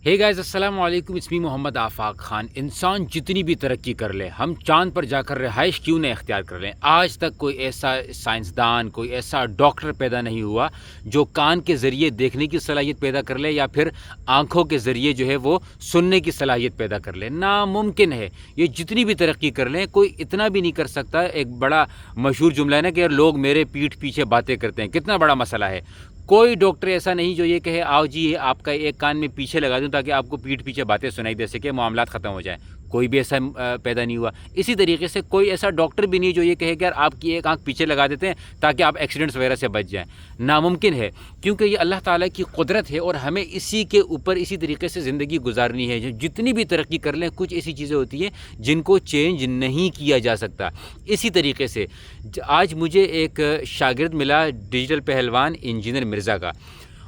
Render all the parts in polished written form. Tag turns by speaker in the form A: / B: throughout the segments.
A: Hey guys अस्सलाम वालेकुम, इसमी मोहम्मद आफाक खान। इंसान जितनी भी तरक्की कर ले, हम चांद पर जाकर रिहाइश क्यों न इख्तियार कर लें, आज तक कोई ऐसा साइंसदान, कोई ऐसा डॉक्टर पैदा नहीं हुआ जो कान के ज़रिए देखने की सलाहियत पैदा कर ले या फिर आँखों के ज़रिए जो है वो सुनने की सलाहियत पैदा कर ले। नामुमकिन है। ये जितनी भी तरक्की कर लें, कोई इतना भी नहीं कर सकता। एक बड़ा मशहूर जुमला है ना कि यार लोग मेरे पीठ पीछे बातें करते हैं, कितना बड़ा मसला है। कोई डॉक्टर ऐसा नहीं जो ये कहे आओ जी आपका एक कान में पीछे लगा दूं ताकि आपको पीठ पीछे बातें सुनाई दे सके, मामलात ख़त्म हो जाए। कोई भी ऐसा पैदा नहीं हुआ। इसी तरीके से कोई ऐसा डॉक्टर भी नहीं जो ये कहे कि यार आपकी एक आंख पीछे लगा देते हैं ताकि आप एक्सीडेंट्स वगैरह से बच जाएं। नामुमकिन है, क्योंकि ये अल्लाह ताला की कुदरत है और हमें इसी के ऊपर इसी तरीके से ज़िंदगी गुजारनी है। जो जितनी भी तरक्की कर लें, कुछ ऐसी चीज़ें होती हैं जिनको चेंज नहीं किया जा सकता। इसी तरीके से आज मुझे एक शागिर्द मिला, डिजिटल पहलवान इंजीनियर मिर्ज़ा का,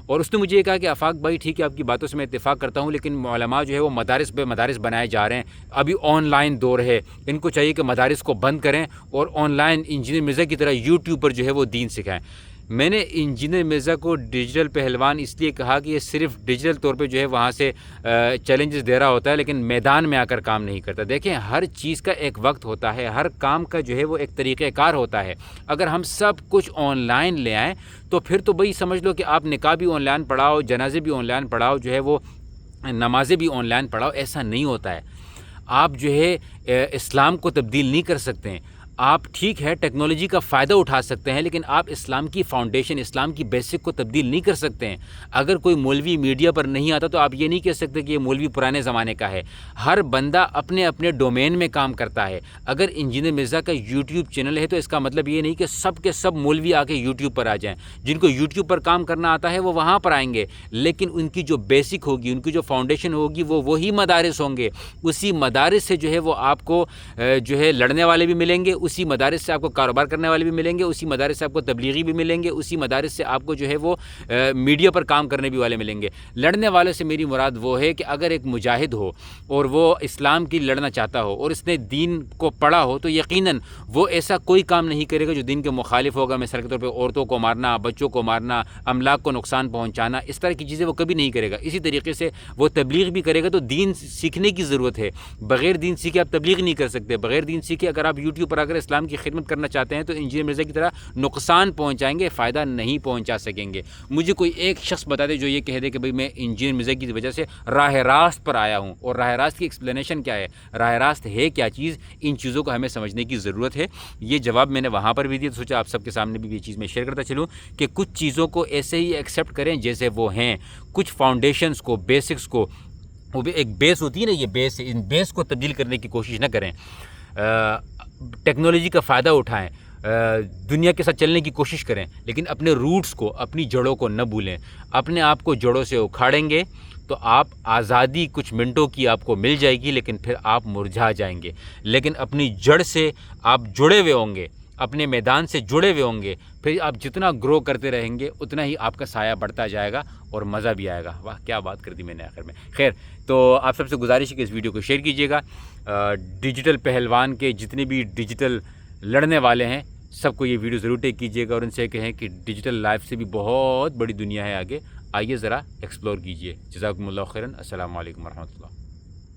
A: और उसने मुझे ये कहा कि आफाक भाई ठीक है, आपकी बातों से मैं इत्तेफाक करता हूँ, लेकिन मौलमा जो है वो मदारिस पे मदारिस बनाए जा रहे हैं। अभी ऑनलाइन दौर है, इनको चाहिए कि मदारिस को बंद करें और ऑनलाइन इंजीनियर मिर्ज़ा की तरह यूट्यूब पर जो है वो दीन सिखाएं। मैंने इंजीनियर मिर्ज़ा को डिजिटल पहलवान इसलिए कहा कि ये सिर्फ डिजिटल तौर पे जो है वहाँ से चैलेंजेस दे रहा होता है, लेकिन मैदान में आकर काम नहीं करता। देखें, हर चीज़ का एक वक्त होता है, हर काम का जो है वो एक तरीक़ेकार होता है। अगर हम सब कुछ ऑनलाइन ले आएँ तो फिर तो भाई समझ लो कि आप निकाह भी ऑनलाइन पढ़ाओ, जनाजे भी ऑनलाइन पढ़ाओ, जो है वो नमाज़ें भी ऑनलाइन पढ़ाओ। ऐसा नहीं होता है। आप जो है इस्लाम को तब्दील नहीं कर सकते हैं। आप ठीक है टेक्नोलॉजी का फ़ायदा उठा सकते हैं, लेकिन आप इस्लाम की फ़ाउंडेशन, इस्लाम की बेसिक को तब्दील नहीं कर सकते हैं। अगर कोई मौलवी मीडिया पर नहीं आता तो आप ये नहीं कह सकते कि ये मौलवी पुराने ज़माने का है। हर बंदा अपने अपने डोमेन में काम करता है। अगर इंजीनियर मिर्ज़ा का यूट्यूब चैनल है तो इसका मतलब ये नहीं कि सब के सब मौलवी आके यूट्यूब पर आ जाएँ। जिनको यूट्यूब पर काम करना आता है वो वहाँ पर आएँगे, लेकिन उनकी जो बेसिक होगी, उनकी जो फाउंडेशन होगी, वो वही मदारिस होंगे। उसी मदारिस से जो है वो आपको जो है लड़ने वाले भी मिलेंगे, उसी मदारिस से आपको कारोबार करने वाले भी मिलेंगे, उसी मदारिस से आपको तबलीगी भी मिलेंगे, उसी मदारिस से आपको जो है वो मीडिया पर काम करने भी वाले मिलेंगे। लड़ने वाले से मेरी मुराद वो है कि अगर एक मुजाहिद हो और वो इस्लाम की लड़ना चाहता हो और इसने दीन को पढ़ा हो तो यकीनन वो ऐसा कोई काम नहीं करेगा जो दीन के मुखालिफ होगा। मिसाल के तौर पर औरतों को मारना, बच्चों को मारना, अमलाक को नुकसान पहुँचाना, इस तरह की चीज़ें वो कभी नहीं करेगा। इसी तरीके से वो तबलीग भी करेगा। तो दीन सीखने की ज़रूरत है। बग़ैर दीन सीखे आप तबलीग नहीं कर सकते। बग़ैर दीन सीखे अगर आप यूट्यूब पर अगर इस्लाम की खिदमत करना चाहते हैं तो इंजीनियर मिर्ज़ा की तरह नुकसान पहुंचाएंगे, फ़ायदा नहीं पहुंचा सकेंगे। मुझे कोई एक शख्स बता दे जो ये कह दे कि भाई मैं इंजीनियर मिर्ज़ा की वजह से राह रास्त पर आया हूं। और राह रास्त की एक्सप्लेनेशन क्या है, राह रास्त है क्या चीज़, इन चीज़ों को हमें समझने की ज़रूरत है। ये जवाब मैंने वहाँ पर भी दिया, तो सोचा आप सबके सामने भी ये चीज़ मैं शेयर करता चलूँ कि कुछ चीज़ों को ऐसे ही एक्सेप्ट करें जैसे वो हैं। कुछ फाउंडेशंस को, बेसिक्स को, वो भी एक बेस होती है ना, ये बेस, इन बेस को तब्दील करने की कोशिश न करें। टेक्नोलॉजी का फ़ायदा उठाएं, दुनिया के साथ चलने की कोशिश करें, लेकिन अपने रूट्स को, अपनी जड़ों को न भूलें। अपने आप को जड़ों से उखाड़ेंगे तो आप आज़ादी कुछ मिनटों की आपको मिल जाएगी, लेकिन फिर आप मुरझा जाएंगे। लेकिन अपनी जड़ से आप जुड़े हुए होंगे, अपने मैदान से जुड़े हुए होंगे, फिर आप जितना ग्रो करते रहेंगे उतना ही आपका साया बढ़ता जाएगा और मज़ा भी आएगा। वाह क्या बात कर दी मैंने आखिर में। खैर, तो आप सबसे गुजारिश है कि इस वीडियो को शेयर कीजिएगा। डिजिटल पहलवान के जितने भी डिजिटल लड़ने वाले हैं सबको ये वीडियो ज़रूर टेक कीजिएगा और उनसे कहें कि डिजिटल लाइफ से भी बहुत बड़ी दुनिया है आगे, आइए ज़रा एक्सप्लोर कीजिए। जज़ाकुमुल्लाह खैरन। अस्सलामु अलैकुम वरहमतुल्लाह।